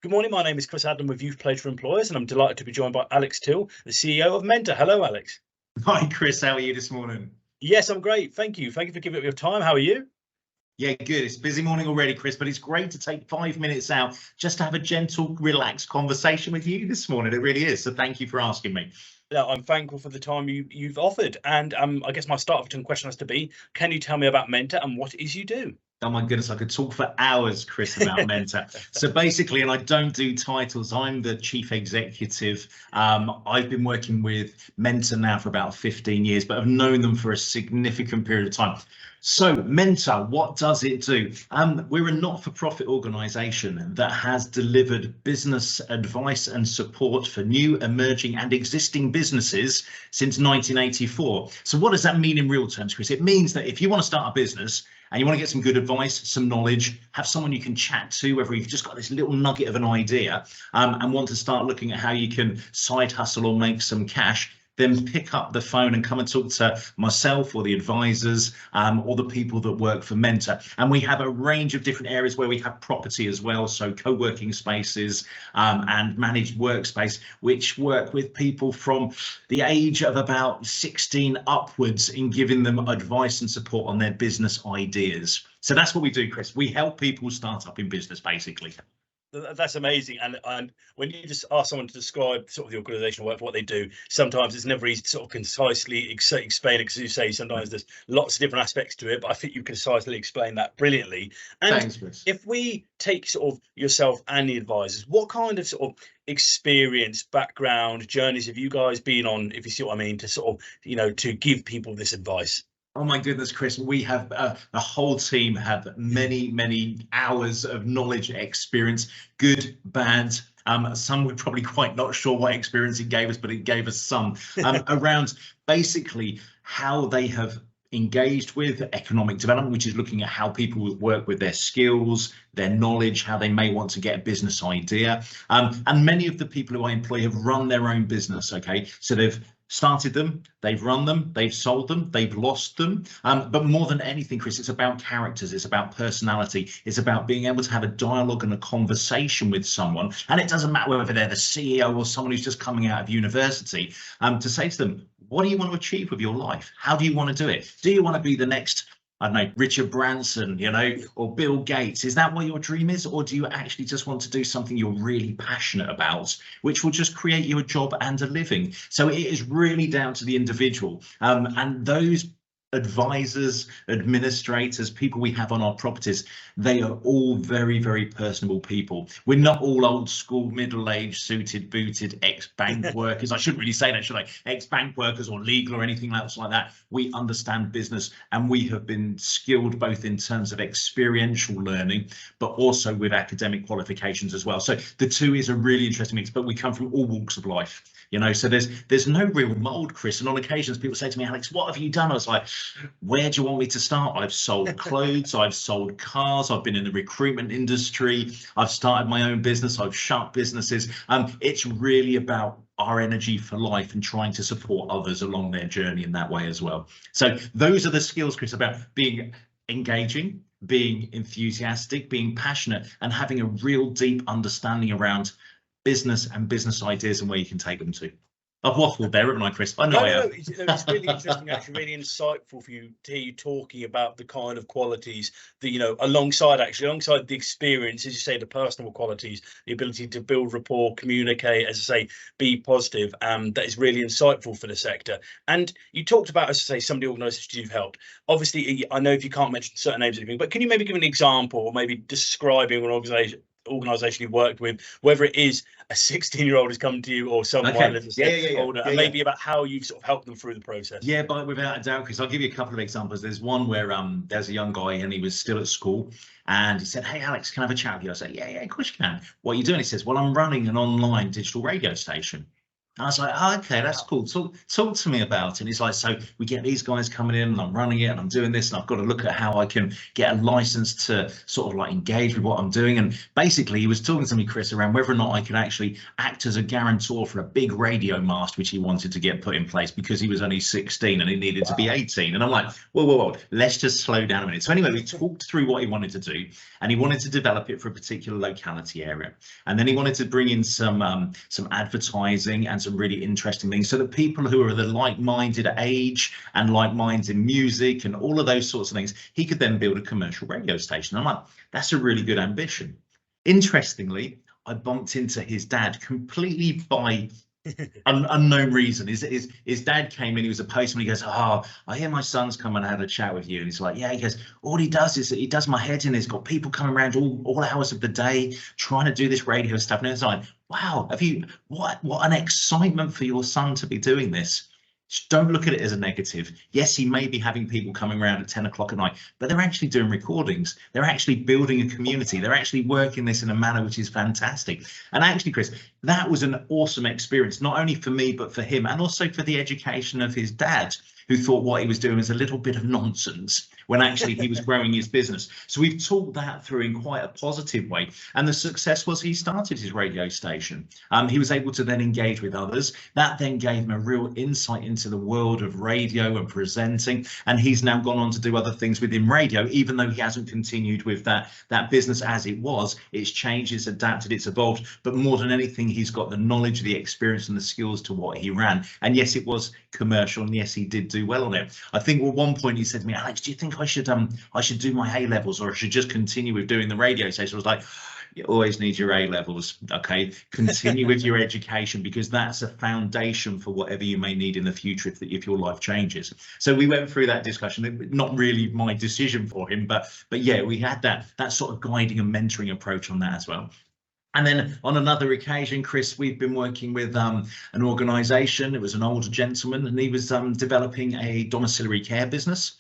Good morning. My name is Chris Adam with Youth Pledge for Employers, and I'm delighted to be joined by Alex Till, the CEO of Menta. Hello, Alex. Hi, Chris. How are you this morning? Yes, I'm great. Thank you. Thank you for giving up your time. How are you? Yeah, good. It's a busy morning already, Chris, but it's great to take 5 minutes out just to have a gentle, relaxed conversation with you this morning. It really is. So thank you for asking me. Yeah, I'm thankful for the time you've offered. And I guess my start question has to be, can you tell me about Menta and what it is you do? Oh my goodness, I could talk for hours, Chris, about Menta. So basically, and I don't do titles, I'm the chief executive. I've been working with Menta now for about 15 years, but I've known them for a significant period of time. So Menta, what does it do? We're a not-for-profit organisation that has delivered business advice and support for new, emerging and existing businesses since 1984. So what does that mean in real terms, Chris? It means that if you want to start a business, and you want to get some good advice, some knowledge, have someone you can chat to, whether you've just got this little nugget of an idea and want to start looking at how you can side hustle or make some cash, then pick up the phone and come and talk to myself or the advisors or the people that work for Menta. And we have a range of different areas where we have property as well, so co-working spaces and managed workspace, which work with people from the age of about 16 upwards in giving them advice and support on their business ideas. So that's what we do, Chris. We help people start up in business, basically. That's amazing. And when you just ask someone to describe sort of the organizational work for what they do, sometimes it's never easy to sort of concisely explain it, because you say sometimes there's lots of different aspects to it, but I think you concisely explain that brilliantly. And thanks, Chris. If we take sort of yourself and the advisors, what kind of sort of experience, background, journeys have you guys been on, if you see what I mean, to sort of, to give people this advice? Oh my goodness, Chris, we have a whole team have many, many hours of knowledge, experience, good, bad. Some we're probably quite not sure what experience it gave us, but it gave us some around basically how they have engaged with economic development, which is looking at how people work with their skills, their knowledge, how they may want to get a business idea. And many of the people who I employ have run their own business. Okay, so they've started them, they've run them, they've sold them, they've lost them. But more than anything, Chris, it's about characters, it's about personality, it's about being able to have a dialogue and a conversation with someone. And it doesn't matter whether they're the CEO or someone who's just coming out of university, to say to them, what do you want to achieve with your life? How do you want to do it? Do you want to be the next, I don't know, Richard Branson, or Bill Gates? Is that what your dream is? Or do you actually just want to do something you're really passionate about, which will just create you a job and a living? So it is really down to the individual. And those advisors, administrators, people we have on our properties, they are all very, very personable people. We're not all old school, middle-aged, suited, booted, ex-bank workers. I shouldn't really say that, should I? Ex-bank workers or legal or anything else like that. We understand business, and we have been skilled both in terms of experiential learning, but also with academic qualifications as well. So the two is a really interesting mix, but we come from all walks of life. So there's no real mold, Chris. And on occasions, people say to me, Alex, what have you done? I was like, where do you want me to start? I've sold clothes, I've sold cars, I've been in the recruitment industry, I've started my own business, I've shut businesses. It's really about our energy for life and trying to support others along their journey in that way as well. So those are the skills, Chris, about being engaging, being enthusiastic, being passionate, and having a real deep understanding around business and business ideas and where you can take them to. I've waffled there, haven't I, Chris? I know I have. It's really interesting, actually, really insightful for you to hear you talking about the kind of qualities that, alongside the experience, as you say, the personal qualities, the ability to build rapport, communicate, as I say, be positive. That is really insightful for the sector. And you talked about, as I say, some of the organisations you've helped. Obviously, I know if you can't mention certain names or anything, but can you maybe give an example or maybe describing an organisation you worked with, whether it is a 16-year-old who's come to you or someone that's older, and maybe about how you've sort of helped them through the process? Yeah, but without a doubt, Chris, I'll give you a couple of examples. There's one where there's a young guy and he was still at school, and he said, hey, Alex, can I have a chat with you? I said, yeah, of course you can. What are you doing? He says, well, I'm running an online digital radio station. And I was like, oh, okay, that's cool. Talk to me about it. And he's like, so we get these guys coming in and I'm running it and I'm doing this and I've got to look at how I can get a license to sort of like engage with what I'm doing. And basically he was talking to me, Chris, around whether or not I could actually act as a guarantor for a big radio mast, which he wanted to get put in place because he was only 16 and he needed to be 18. And I'm like, whoa, let's just slow down a minute. So anyway, we talked through what he wanted to do and he wanted to develop it for a particular locality area. And then he wanted to bring in some advertising and some really interesting things so that people who are the like-minded age and like-minded in music and all of those sorts of things, he could then build a commercial radio station. I'm like, that's a really good ambition. Interestingly, I bumped into his dad completely by unknown reason. His dad came in, he was a postman. He goes, oh, I hear my son's come and had a chat with you. And he's like, yeah, he goes, all he does is he does my head in. He's got people coming around all hours of the day trying to do this radio stuff. And it's like, wow, what an excitement for your son to be doing this. Don't look at it as a negative. Yes, he may be having people coming around at 10 o'clock at night, but they're actually doing recordings. They're actually building a community. They're actually working this in a manner which is fantastic. And actually, Chris, that was an awesome experience, not only for me, but for him, and also for the education of his dad, who thought what he was doing was a little bit of nonsense when actually he was growing his business. So we've talked that through in quite a positive way. And the success was he started his radio station. He was able to then engage with others. That then gave him a real insight into the world of radio and presenting. And he's now gone on to do other things within radio, even though he hasn't continued with that business as it was. It's changed, it's adapted, it's evolved. But more than anything, he's got the knowledge, the experience and the skills to what he ran. And yes, it was commercial. And yes, he did do well on it. I think at one point he said to me, Alex, do you think I should do my A levels or I should just continue with doing the radio station? I was like, you always need your A levels. Okay, continue with your education because that's a foundation for whatever you may need in the future if your life changes. So we went through that discussion. Not really my decision for him, but yeah, we had that sort of guiding and mentoring approach on that as well. And then on another occasion, Chris, we've been working with an organisation. It was an older gentleman, and he was developing a domiciliary care business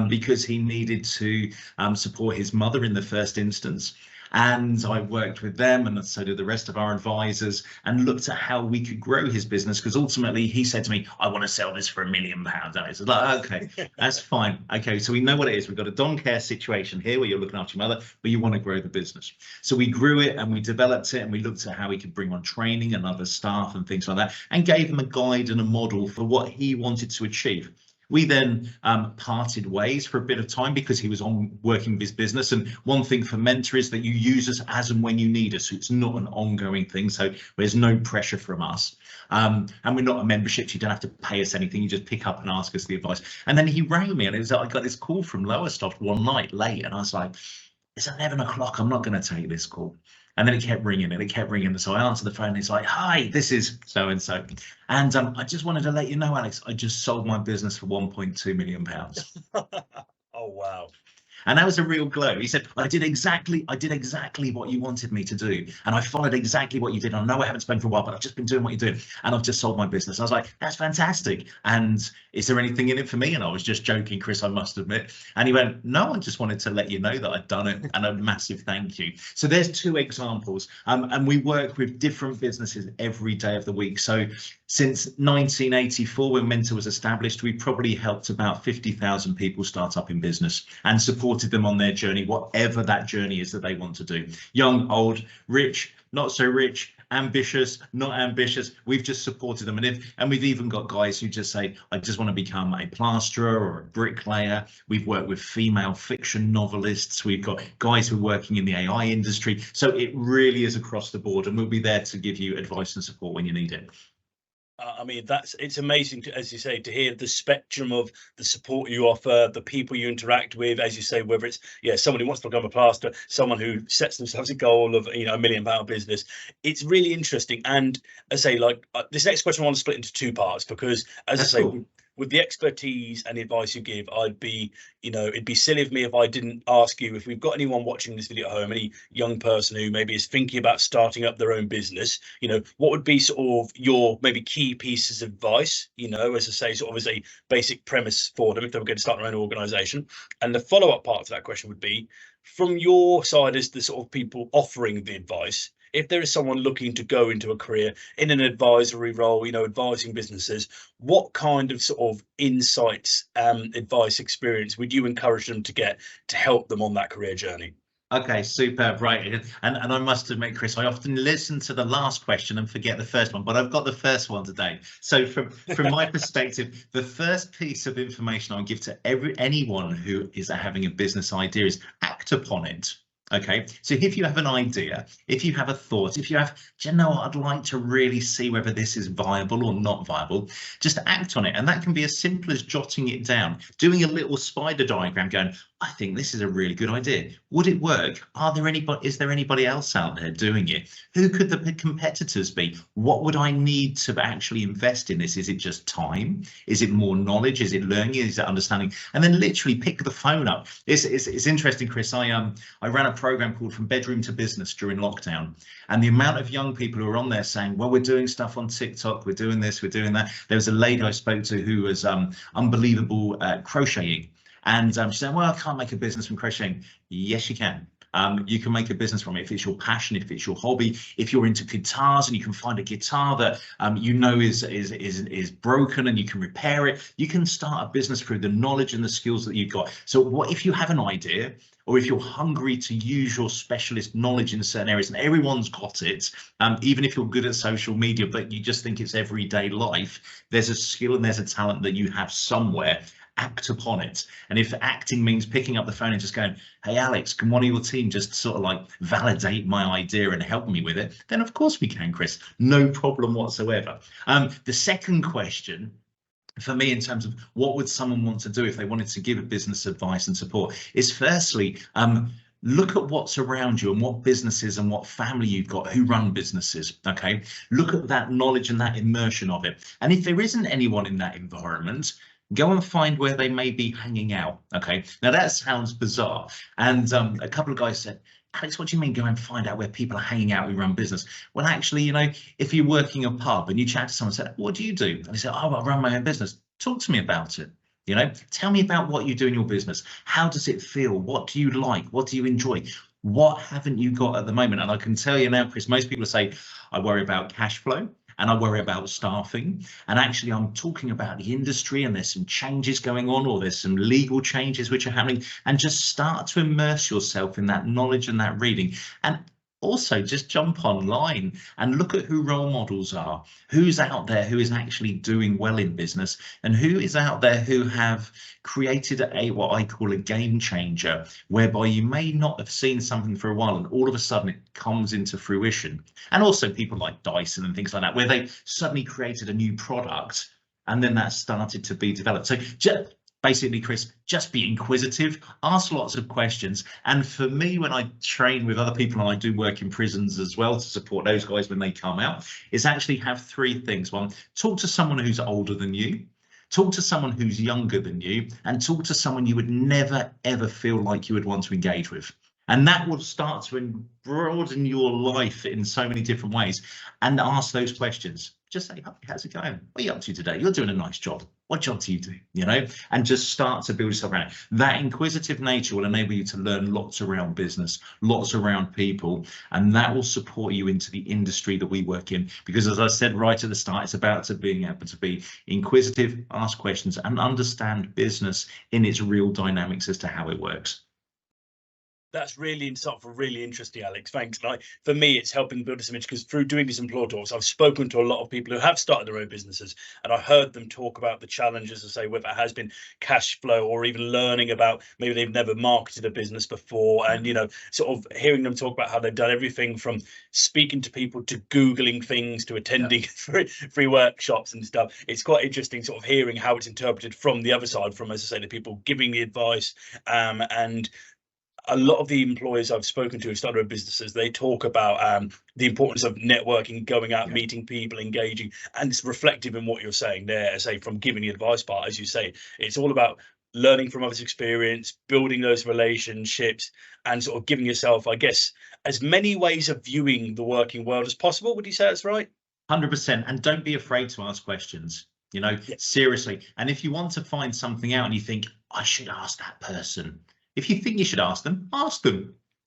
because he needed to support his mother in the first instance. And I worked with them, and so did the rest of our advisors, and looked at how we could grow his business. Because ultimately, he said to me, "I want to sell this for £1 million." And I said, like, "Okay, that's fine. Okay, so we know what it is. We've got a dom care situation here where you're looking after your mother, but you want to grow the business." So we grew it and we developed it, and we looked at how we could bring on training and other staff and things like that, and gave him a guide and a model for what he wanted to achieve. We then parted ways for a bit of time because he was on working with his business. And one thing for Menta is that you use us as and when you need us. So it's not an ongoing thing. So there's no pressure from us. And we're not a membership. So you don't have to pay us anything. You just pick up and ask us the advice. And then he rang me and it was like, I got this call from Lowestoft one night late. And I was like, it's 11 o'clock. I'm not going to take this call. And then it kept ringing and it kept ringing. So I answered the phone and it's like, hi, this is so-and-so. And I just wanted to let you know, Alex, I just sold my business for £1.2 million. Oh, wow. And that was a real glow. He said, I did exactly what you wanted me to do. And I followed exactly what you did. I know I haven't spoken for a while, but I've just been doing what you're doing. And I've just sold my business. I was like, that's fantastic. And is there anything in it for me? And I was just joking, Chris, I must admit. And he went, no, I just wanted to let you know that I'd done it. And a massive thank you. So there's two examples. And we work with different businesses every day of the week. So since 1984, when Menta was established, we probably helped about 50,000 people start up in business and supported them on their journey, whatever that journey is that they want to do. Young, old, rich, not so rich, ambitious, not ambitious. We've just supported them. And we've even got guys who just say, I just want to become a plasterer or a bricklayer. We've worked with female fiction novelists. We've got guys who are working in the AI industry. So it really is across the board, and we'll be there to give you advice and support when you need it. I mean, it's amazing to, as you say, to hear the spectrum of the support you offer, the people you interact with, as you say, whether it's someone who wants to become a plasterer, someone who sets themselves a goal of £1 million business. It's really interesting. And as I say, like this next question I want to split into two parts because, as I say, cool. With the expertise and the advice you give, it'd be silly of me if I didn't ask you, if we've got anyone watching this video at home, any young person who maybe is thinking about starting up their own business, what would be sort of your maybe key pieces of advice, as I say, sort of as a basic premise for them if they were going to start their own organization. And the follow-up part of that question would be, from your side as the sort of people offering the advice, if there is someone looking to go into a career in an advisory role, you know, advising businesses, what kind of sort of insights, advice, experience would you encourage them to get to help them on that career journey? Okay, superb. Right. And I must admit, Chris, I often listen to the last question and forget the first one, but I've got the first one today. So from my perspective, the first piece of information I'll give to anyone who is having a business idea is act upon it. Okay, so if you have an idea, if you have a thought, if you have, do you know what, I'd like to really see whether this is viable or not viable, just act on it. And that can be as simple as jotting it down, doing a little spider diagram, going, I think this is a really good idea. Would it work? Is there anybody else out there doing it? Who could the competitors be? What would I need to actually invest in this? Is it just time? Is it more knowledge? Is it learning? Is it understanding? And then literally pick the phone up. It's interesting, Chris. I ran a program called From Bedroom to Business during lockdown, and the amount of young people who are on there saying, well, we're doing stuff on TikTok, we're doing this, we're doing that. There was a lady I spoke to who was unbelievable at crocheting. And she said, well, I can't make a business from crocheting. Yes, you can. You can make a business from it if it's your passion, if it's your hobby, if you're into guitars and you can find a guitar that you know is broken and you can repair it. You can start a business through the knowledge and the skills that you've got. So what if you have an idea, or if you're hungry to use your specialist knowledge in certain areas, and everyone's got it, even if you're good at social media, but you just think it's everyday life, there's a skill and there's a talent that you have somewhere. Act upon it. And if acting means picking up the phone and just going, hey Alex, can one of your team just sort of like validate my idea and help me with it, then of course we can, Chris, no problem whatsoever. The second question for me in terms of what would someone want to do if they wanted to give a business advice and support is firstly, look at what's around you and what businesses and what family you've got who run businesses. Okay, look at that knowledge and that immersion of it. And if there isn't anyone in that environment, go and find where they may be hanging out. Okay, now that sounds bizarre. And a couple of guys said, Alex, what do you mean go and find out where people are hanging out who run business? Well, actually, you know, if you're working a pub and you chat to someone and say, what do you do? And they say, oh, I run my own business. Talk to me about it. You know, tell me about what you do in your business. How does it feel? What do you like? What do you enjoy? What haven't you got at the moment? And I can tell you now, Chris, most people say, I worry about cash flow. And I worry about staffing. And actually, I'm talking about the industry and there's some changes going on, or there's some legal changes which are happening, and just start to immerse yourself in that knowledge and that reading. And also just jump online and look at who role models are, who's out there who is actually doing well in business, and who is out there who have created what I call a game changer, whereby you may not have seen something for a while and all of a sudden it comes into fruition. And also people like Dyson and things like that, where they suddenly created a new product and then that started to be developed. So basically, Chris, just be inquisitive, ask lots of questions. And for me, when I train with other people, and I do work in prisons as well to support those guys when they come out, is actually have three things. One, talk to someone who's older than you, talk to someone who's younger than you, and talk to someone you would never, ever feel like you would want to engage with. And that will start to broaden your life in so many different ways. And ask those questions. Just say, hey, how's it going? What are you up to today? You're doing a nice job. What job do you do? You know, and just start to build yourself around it. That inquisitive nature will enable you to learn lots around business, lots around people, and that will support you into the industry that we work in. Because as I said right at the start, it's about being able to be inquisitive, ask questions, and understand business in its real dynamics as to how it works. That's really insightful, really interesting, Alex. Thanks. For me, it's helping build this image, because through doing these employer talks, I've spoken to a lot of people who have started their own businesses, and I heard them talk about the challenges, say, whether it has been cash flow or even learning about maybe they've never marketed a business before, and you know, sort of hearing them talk about how they've done everything from speaking to people to Googling things to attending free workshops and stuff. It's quite interesting sort of hearing how it's interpreted from the other side, from, as I say, the people giving the advice, and a lot of the employers I've spoken to who started businesses, they talk about the importance of networking, going out, meeting people, engaging, and it's reflective in what you're saying there. Say, from giving the advice part, as you say, it's all about learning from others' experience, building those relationships, and sort of giving yourself, I guess, as many ways of viewing the working world as possible. Would you say that's right? 100%. And don't be afraid to ask questions. You know, seriously. And if you want to find something out and you think, I should ask that person, if you think you should ask them,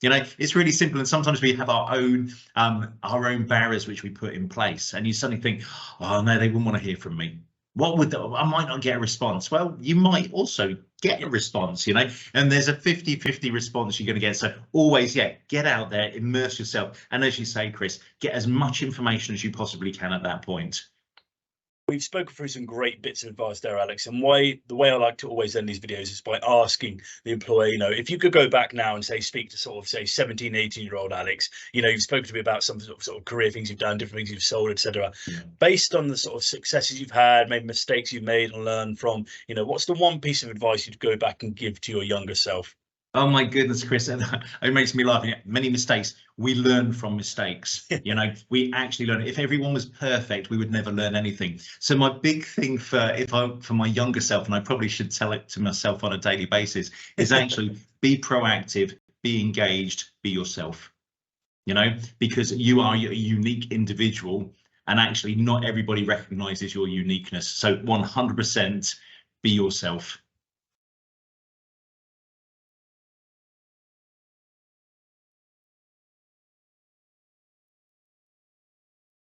You know, it's really simple. And sometimes we have our own barriers which we put in place, and you suddenly think, oh no, they wouldn't want to hear from me. What would I might not get a response. Well, you might also get a response, you know, and there's a 50-50 response you're going to get. So always, get out there, immerse yourself. And as you say, Chris, get as much information as you possibly can at that point. We've spoken through some great bits of advice there, Alex, and the way I like to always end these videos is by asking the employer, you know, if you could go back now and say, speak to sort of say 17, 18-year-old Alex, you know, you've spoken to me about some sort of career things you've done, different things you've sold, etc. Yeah. Based on the sort of successes you've had, maybe mistakes you've made and learned from, you know, what's the one piece of advice you'd go back and give to your younger self? Oh my goodness, Chris, it makes me laugh. Many mistakes. We learn from mistakes. You know, we actually learn. If everyone was perfect, we would never learn anything. So my big thing for my younger self, and I probably should tell it to myself on a daily basis, is actually be proactive, be engaged, be yourself. You know, because you are a unique individual, and actually not everybody recognizes your uniqueness. So 100% be yourself.